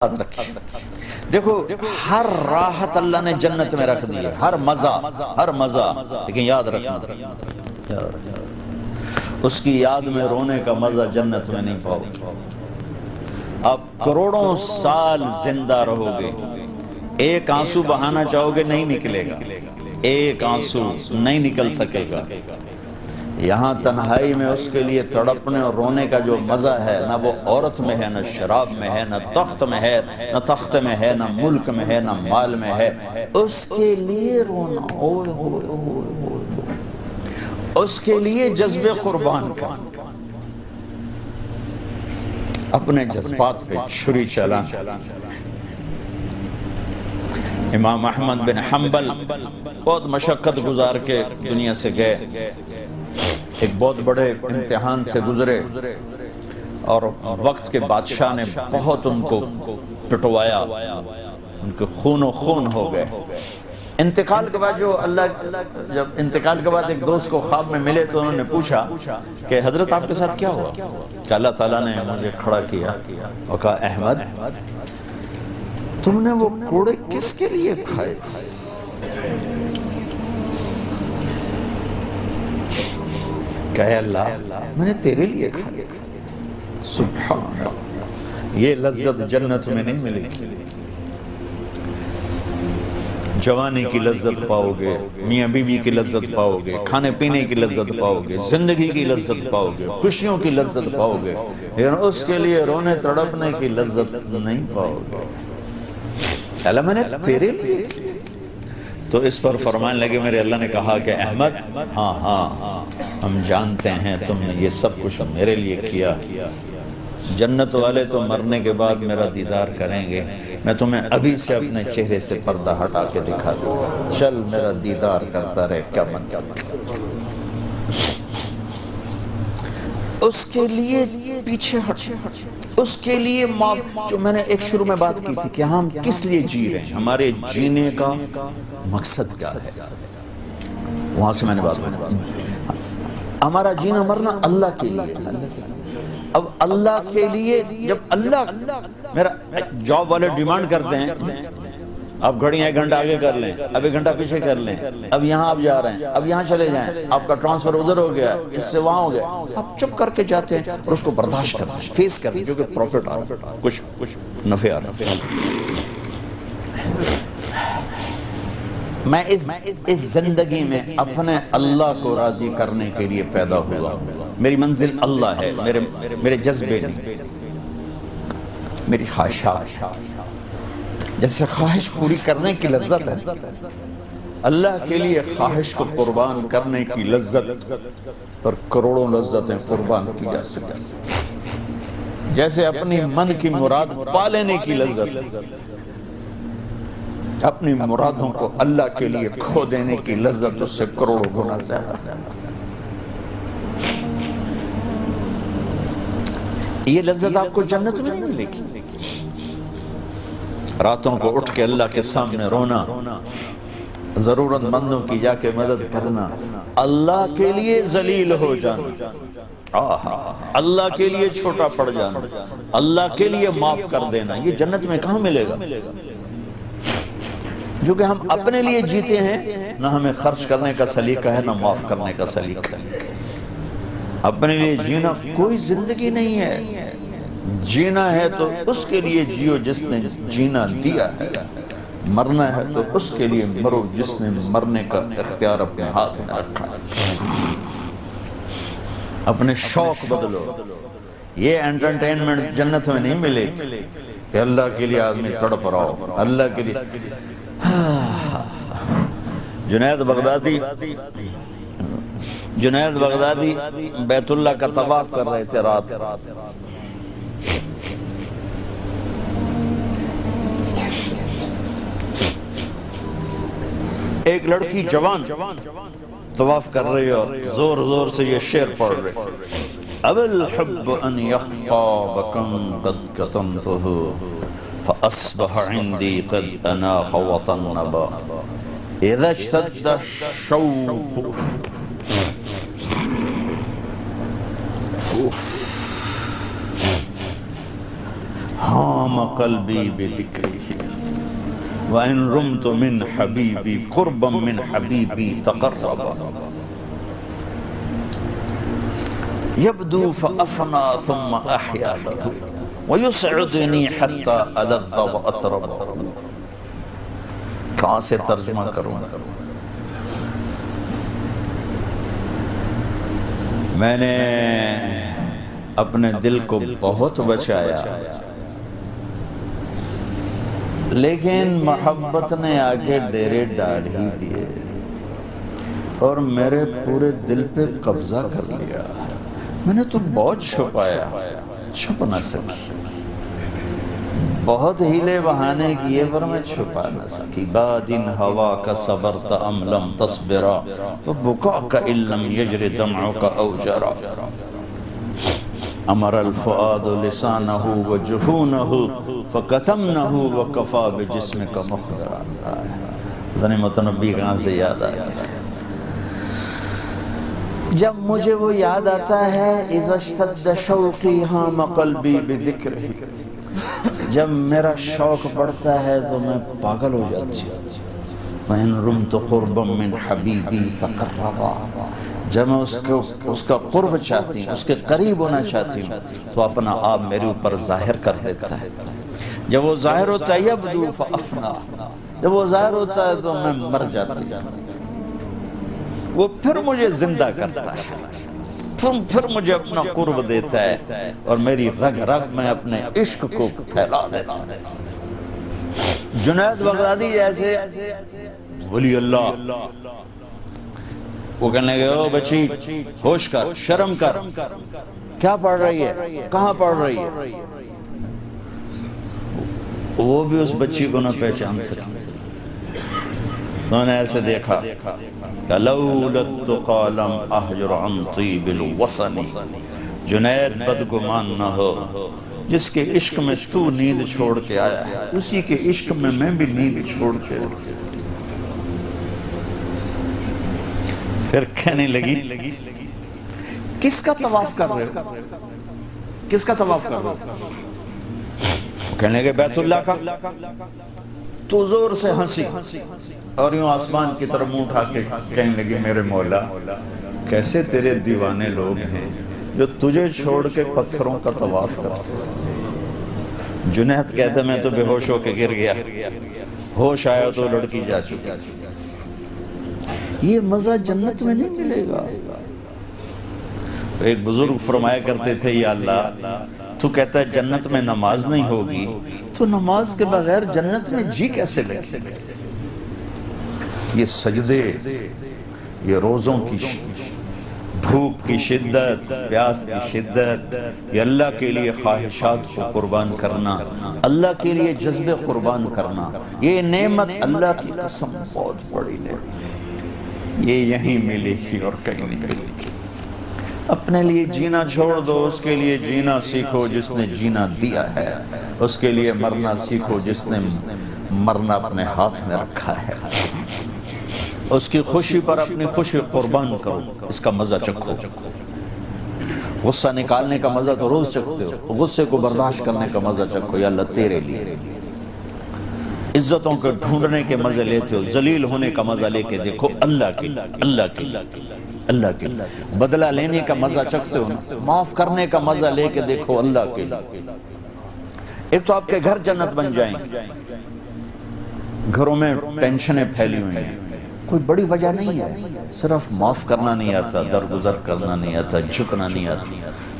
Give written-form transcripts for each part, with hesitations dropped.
یاد رکھیں۔ دیکھو ہر راحت اللہ نے جنت میں رکھ دی ہے، ہر مزہ، لیکن یاد رکھنا اس کی یاد میں رونے کا مزہ جنت میں نہیں پاؤ گے۔ آپ کروڑوں سال زندہ رہو گے، ایک آنسو بہانا چاہو گے نہیں نکلے گا، ایک آنسو نہیں نکل سکے گا۔ یہاں تنہائی میں اس کے لیے تڑپنے اور رونے کا جو مزہ ہے، نہ وہ عورت میں ہے، نہ شراب میں ہے، نہ تخت میں ہے، نہ تخت میں ہے، نہ ملک میں ہے، نہ مال میں ہے۔ اس کے لیے رونا، اوئے ہوئے ہوئے ہوئے، اس کے لیے جذبے قربان کرنا، اپنے جذبات پہ چھری چلانا۔ امام احمد بن حنبل بہت مشقت گزار کے دنیا سے گئے، ایک بہت بڑے امتحان سے گزرے اور وقت کے بادشاہ نے بہت ان کو پٹوایا، ان کے خون و خون ہو گئے۔ انتقال کے بعد جب انتقال کے بعد ایک دوست کو خواب میں ملے تو انہوں نے پوچھا کہ حضرت آپ کے ساتھ کیا ہوا؟ کہ اللہ تعالیٰ نے مجھے کھڑا کیا اور کہا احمد تم نے وہ کوڑے کس کے لیے کھائے تھے؟ کہے اللہ میں نے تیرے لیے کھائے تھے۔ سبحان اللہ، یہ لذت جنت میں نہیں ملے گی۔ جوانی کی لذت پاؤ گے، میاں بیوی کی لذت پاؤ گے، کھانے پینے کی لذت پاؤ گے، زندگی کی لذت پاؤ گے، خوشیوں کی لذت پاؤ گے، لیکن اس کے لیے رونے تڑپنے کی لذت نہیں پاؤ گے۔ اللہ میں نے تیرے لیے کیا۔ تو اس پر فرمانے لگے میرے اللہ نے کہا کہ احمد ہاں ہم جانتے ہیں تم نے یہ سب کچھ میرے لیے کیا۔ جنت والے تو مرنے کے بعد میرا دیدار کریں گے، میں تمہیں ابھی سے اپنے چہرے سے پردہ ہٹا کے دکھا دوں گا، چل میرا دیدار کرتا رہے، کیا مطلب۔ اس کے لیے پیچھے ہٹ، اس کے لیے جو میں نے ایک شروع میں بات کی تھی کہ ہم کس لیے جی رہے ہیں، ہمارے جینے کا مقصد کیا ہے، وہاں سے میں نے بات کی۔ ہمارا جینا مرنا اللہ کے لیے، اب اللہ کے لیے جب اللہ میرا جاب والے ڈیمانڈ کرتے ہیں اب گھڑیاں 1 گھنٹہ آگے کر لیں، اب 1 گھنٹہ پیچھے کر لیں، اب یہاں آپ جا رہے ہیں، اب یہاں چلے جائیں، آپ کا ٹرانسفر ادھر ہو گیا، اس سے وہاں ہو گیا، آپ چپ کر کے جاتے ہیں اور اس کو برداشت کرتے ہیں، فیس کرتے ہیں، کیونکہ پروفٹ آ رہا ہے، کچھ نفع آ رہا ہے۔ میں اس زندگی میں اپنے اللہ کو راضی کرنے کے لیے پیدا ہوا ہوں، میری منزل اللہ ہے، میرے جذبے نہیں، میری خواہشات، جیسے خواہش پوری کرنے کی لذت ہے، اللہ کے لیے خواہش کو قربان کرنے کی لذت پر کروڑوں لذتیں قربان کی جا سکتی، جیسے اپنی من کی مراد پا لینے کی لذت، اپنی مرادوں کو اللہ کے لیے کھو دینے کی لذت اس سے کروڑوں گنا زیادہ۔ یہ لذت آپ کو جنت میں ملے گی۔ راتوں کو اٹھ کے اللہ کے سامنے رونا، ضرورت مندوں کی جا کے مدد کرنا، اللہ کے لیے ذلیل ہو جانا، اللہ کے لیے چھوٹا پڑ جانا، اللہ کے لیے معاف کر دینا، یہ جنت میں کہاں ملے گا؟ جو کہ ہم اپنے لیے جیتے ہیں، نہ ہمیں خرچ کرنے کا سلیقہ ہے، نہ معاف کرنے کا سلیقہ ہے۔ اپنے لیے جینا کوئی زندگی نہیں ہے، جینا ہے تو اس کے لیے جیو جس نے جینا دیا ہے، مرنا ہے تو اس کے لیے مرو جس نے مرنے کا اختیار اپنے ہاتھ میں رکھا ہے۔ اپنے شوق بدلو، یہ انٹرٹینمنٹ جنت میں نہیں ملے کہ اللہ کے لیے آدمی تڑپ رہا ہو، اللہ کے لیے۔ جنید بغدادی بیت اللہ کا طواف کر رہے تھے رات، ایک لڑکی جوان طواف کر رہی اور زور زور سے یہ شعر پڑھ رہے، اب الحب ان یخفا بکم قد کتمتہ فاصبح عندی قد اناخ وطنبا اذا اشتد الشوق حام قلبی بذکرہ وَإِن رُمْتُ مِنْ حَبِيبِي قُرْبًا مِنْ حَبِيبِي تَقَرَّبًا يَبْدُو فَأَفْنَى ثُمَّ أَحْيَا لَهُ وَيُسْعِدُنِي حَتَّى أَلَذَّ وَأَطْرَبَ. کہاں سے ترجمہ کروں؟ میں نے اپنے دل کو بہت بچایا، لیکن محبت نے آگے ڈیرے ڈال ہی دیے اور میرے پورے دل پہ قبضہ کر لیا. میں نے تو بہت چھپایا، چھپ نہ سکی، بہت ہیلے بہانے کیے پر میں چھپا نہ سکی. بادن ہوا کا صبرت ام لم تصبرا فبکاک ان لم یجر دمعک او جرا. امر الفؤاد لسانہ وجفونہ فکتمنہ وکفا بجسمک مخبرا. ذنی متنبی کہاں سے یاد آیا؟ جب مجھے وہ یاد آتا ہے اذا اشتد شوقی حام قلبی بذکرہ، جب میرا شوق بڑھتا ہے تو میں پاگل ہو جاتی ہوں. وَإِن رُمْتُ قُرْبًا مِّنْ حَبِيبِي تَقَرَّبًا، جب میں اس کا قرب چاہتی ہوں، اس کے قریب ہونا چاہتی ہوں تو اپنا آپ میرے اوپر ظاہر کر دیتا ہے. جب وہ ظاہر ہوتا ہے یبدو فأفنا، جب وہ ظاہر ہوتا ہے تو میں مر جاتی ہوں. وہ پھر مجھے زندہ کرتا ہے، پھر مجھے اپنا قرب دیتا ہے اور میری رگ رگ میں اپنے عشق کو پھیلا دیتا ہے. جنید بغدادی جیسے ولی اللہ، وہ کہنے گئے او بچی ہوش کر، شرم کر، کیا پڑھ رہی ہے، کہاں پڑھ رہی ہے؟ وہ بھی اس بچی کو نہ پہچان سکتے. انہوں نے ایسے دیکھا کہ لولا التقى لم احجر عن طیب الوصن. جنید بدگمان نہ ہو، جس کے عشق میں تو نیند چھوڑ کے آیا ہے اسی کے عشق میں میں بھی نیند چھوڑ کے. پھر کہنے لگی کس کا طواف کر رہے ہو، کس کا طواف کر رہے ہو؟ کہنے لگے بیت اللہ کا. تو زور سے ہنسی اور یوں آسمان کی طرف منہ اٹھا کے کہنے لگی میرے مولا کیسے تیرے دیوانے لوگ ہیں جو تجھے چھوڑ کے پتھروں کا طواف کرتے. جنید کہتا میں تو بے ہوش ہو کے گر گیا، ہوش آیا تو لڑکی جا چکی. یہ مزہ جنت میں نہیں ملے گا. ایک بزرگ فرمایا کرتے تھے یا اللہ تو کہتا ہے جنت میں نماز نہیں ہوگی تو نماز کے بغیر جنت میں جی کیسے لگے؟ یہ سجدے، یہ روزوں کی بھوک کی شدت، پیاس کی شدت، یہ اللہ کے لیے خواہشات کو قربان کرنا، اللہ کے لیے جذبے قربان کرنا، یہ نعمت اللہ کی قسم بہت بڑی نعمت. یہ یہیں ملے گی اور کہیں نہیں ملے گی. اپنے لیے جینا چھوڑ دو، اس کے لیے جینا سیکھو جس نے جینا دیا ہے. اس کے لیے مرنا سیکھو جس نے مرنا اپنے ہاتھ میں رکھا ہے. اس کی خوشی پر اپنی خوشی قربان کرو، اس کا مزہ چکھو. غصہ نکالنے کا مزہ تو روز چکھتے ہو، غصے کو برداشت کرنے کا مزہ چکھو. یا اللہ تیرے لیے. عزتوں کو ڈھونڈنے کے مزے لیتے ہو، ذلیل ہونے کا مزہ لے کے دیکھو اللہ کے اللہ کے. بدلہ لینے کا مزہ چکھتے ہو، معاف کرنے کا مزہ لے کے دیکھو اللہ کے. ایک تو آپ کے گھر جنت بن جائیں. گھروں میں پینشنیں پھیلی ہوئی ہیں، کوئی بڑی وجہ نہیں ہے، صرف معاف کرنا نہیں آتا، درگزر کرنا نہیں آتا، جھکنا نہیں آتا.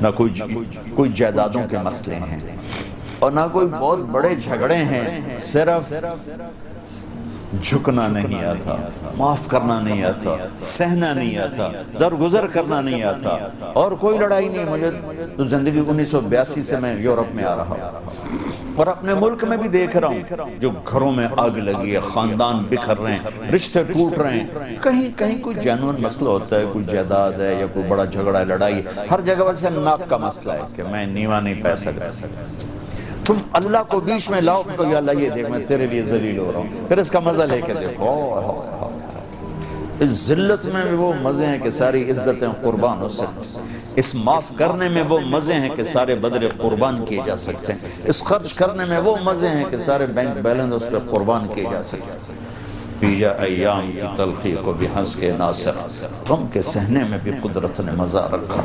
نہ کوئی جائیدادوں کے مسئلے ہیں اور نہ کوئی بہت بڑے جھگڑے ہیں، صرف جھکنا نہیں آتا، معاف کرنا نہیں آتا، سہنا نہیں آتا، درگزر کرنا نہیں آتا. اور کوئی لڑائی نہیں. مجھے تو زندگی 1982 سے میں یورپ میں آ رہا ہوں اور اپنے ملک میں بھی دیکھ رہا ہوں جو گھروں میں آگ لگی ہے، خاندان بکھر رہے ہیں، رشتے ٹوٹ رہے ہیں. کہیں کوئی جینوئن مسئلہ ہوتا ہے، کوئی جائیداد ہے یا کوئی بڑا جھگڑا ہے، لڑائی. ہر جگہ ویسے ناک کا مسئلہ ہے کہ میں نیوا نہیں پہ سکتا. تم اللہ کو بیچ میں لاؤ تو یا اللہ یہ دیکھ میں تیرے لیے ذلیل ہو رہا ہوں، پھر اس کا مزہ لے کے دیکھو. اس ذلت میں بھی وہ مزے ہیں کہ ساری عزتیں قربان ہو سکتی. اس معاف کرنے میں وہ مزے ہیں کہ سارے بدلے قربان کیے جا سکتے ہیں، اس خرچ کرنے میں وہ مزے ہیں کہ سارے بینک بیلنس اس پہ قربان کیے جا سکتے ہیں۔ پیجا ایام کی تلخی کو بھی ہنس کے ناصر، غم کے سہنے میں بھی قدرت نے مزہ رکھا۔